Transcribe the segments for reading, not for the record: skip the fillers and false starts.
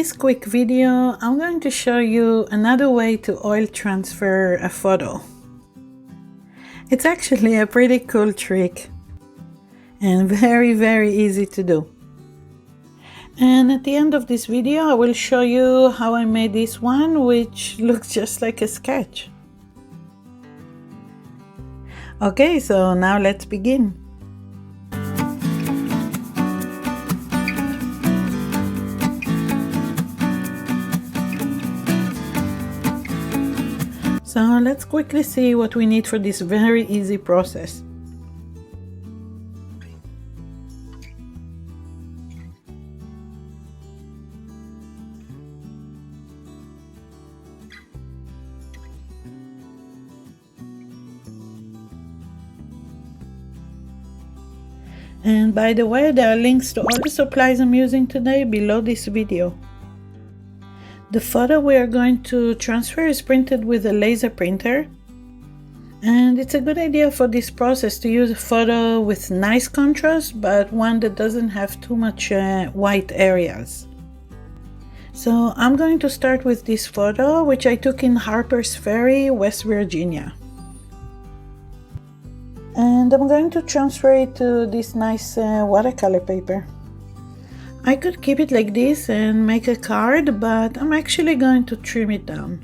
this quick video, I'm going to show you another way to oil transfer a photo. It's actually a pretty cool trick and very easy to do. And at the end of this video, I will show you how I made this one, which looks just like a sketch. Okay, so now let's begin. So let's quickly see what we need for this very easy process. And by the way, there are links to all the supplies I'm using today below this video. The photo we are going to transfer is printed with a laser printer, and it's a good idea for this process to use a photo with nice contrast, but one that doesn't have too much white areas. So I'm going to start with this photo, which I took in Harper's Ferry, West Virginia. And I'm going to transfer it to this nice watercolor paper. I could keep it like this and make a card, but I'm actually going to trim it down.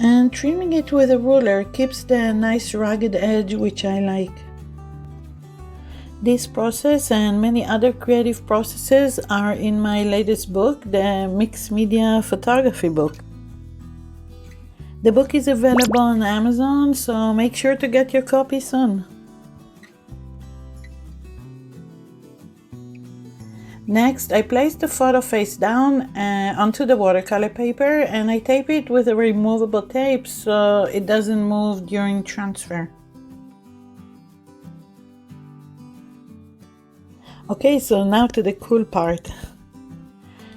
And trimming it with a ruler keeps the nice rugged edge, which I like. This process and many other creative processes are in my latest book, the Mixed Media Photography book. The book is available on Amazon, so make sure to get your copy soon. Next, I place the photo face down onto the watercolor paper, and I tape it with a removable tape so it doesn't move during transfer. Okay, so now to the cool part.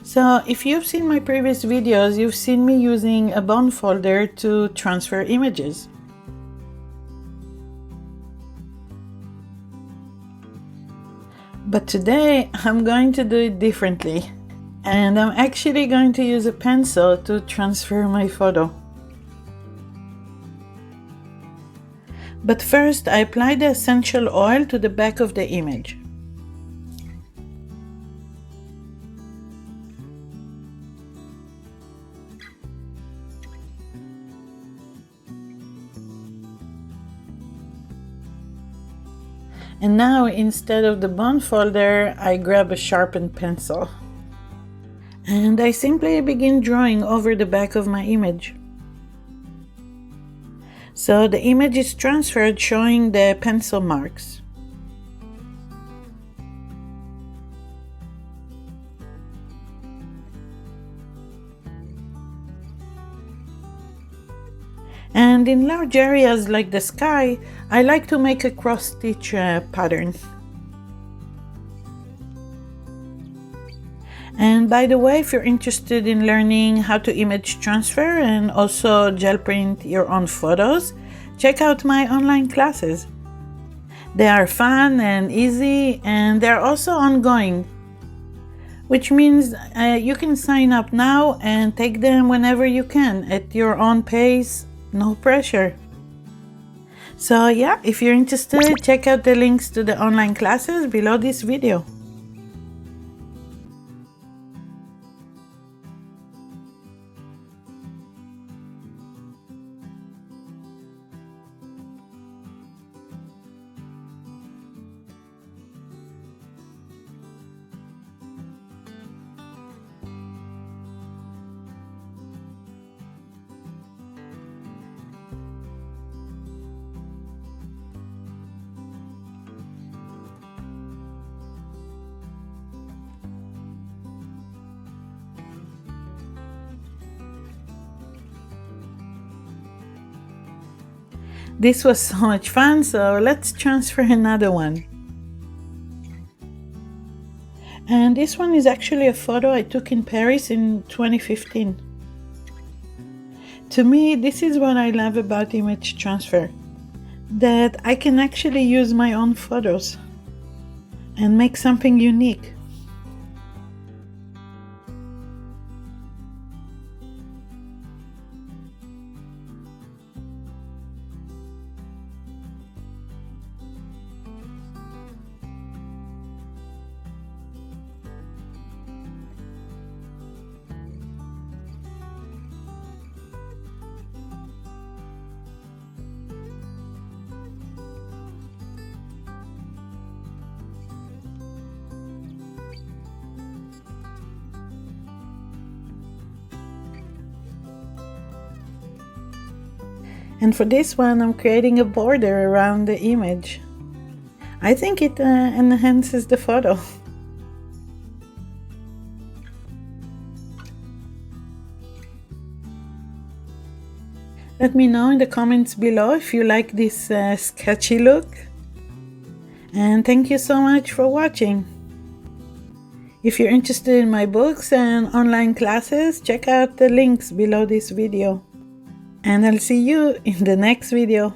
So if you've seen my previous videos, you've seen me using a bond folder to transfer images. But today I'm going to do it differently, and I'm actually going to use a pencil to transfer my photo. But first, I apply the essential oil to the back of the image. And now, instead of the bond folder, I grab a sharpened pencil. And I simply begin drawing over the back of my image. So the image is transferred, showing the pencil marks. And in large areas like the sky, I like to make a cross-stitch pattern. And by the way, if you're interested in learning how to image transfer and also gel print your own photos, check out my online classes. They are fun and easy, and they're also ongoing, which means you can sign up now and take them whenever you can at your own pace. No pressure. So yeah, if you're interested, check out the links to the online classes below this video. This was so much fun, so let's transfer another one. And this one is actually a photo I took in Paris in 2015. To me, this is what I love about image transfer, that I can actually use my own photos and make something unique. And for this one, I'm creating a border around the image. I think it enhances the photo. Let me know in the comments below if you like this sketchy look. And thank you so much for watching. If you're interested in my books and online classes, check out the links below this video. And I'll see you in the next video.